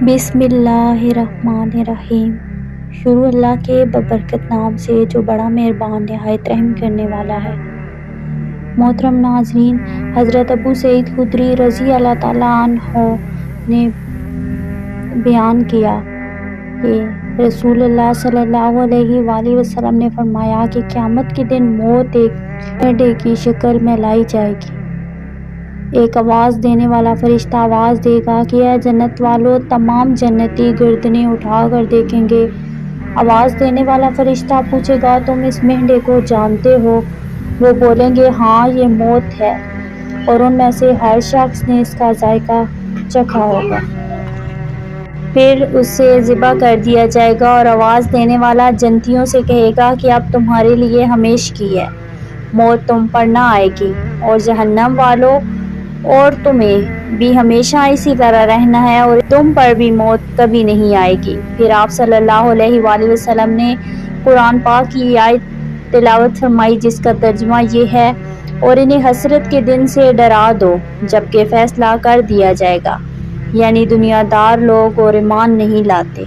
بسم اللہ الرحمن الرحیم۔ شروع اللہ کے ببرکت نام سے جو بڑا مہربان نہایت رحم کرنے والا ہے۔ محترم ناظرین، حضرت ابو سعید خدری رضی اللہ تعالیٰ عنہ نے بیان کیا کہ رسول اللہ صلی اللہ علیہ وآلہ وسلم نے فرمایا کہ قیامت کے دن موت ایک مہڈے کی شکل میں لائی جائے گی۔ ایک آواز دینے والا فرشتہ آواز دے گا کہ اے جنت والو، تمام جنتی گردنیں اٹھا کر دیکھیں گے۔ آواز دینے والا فرشتہ پوچھے گا تم اس مہڈے کو جانتے ہو؟ وہ بولیں گے ہاں، یہ موت ہے، اور ان میں سے ہر شخص نے اس کا ذائقہ چکھا ہوگا۔ پھر اسے ذبح کر دیا جائے گا اور آواز دینے والا جنتیوں سے کہے گا کہ اب تمہارے لیے ہمیشہ کی ہے، موت تم پر نہ آئے گی، اور جہنم والو، اور تمہیں بھی ہمیشہ اسی طرح رہنا ہے، اور تم پر بھی موت کبھی نہیں آئے گی۔ پھر آپ صلی اللہ علیہ وآلہ وسلم نے قرآن پاک کی آیت تلاوت فرمائی جس کا ترجمہ یہ ہے، اور انہیں حسرت کے دن سے ڈرا دو جبکہ فیصلہ کر دیا جائے گا، یعنی دنیا دار لوگ اور ایمان نہیں لاتے۔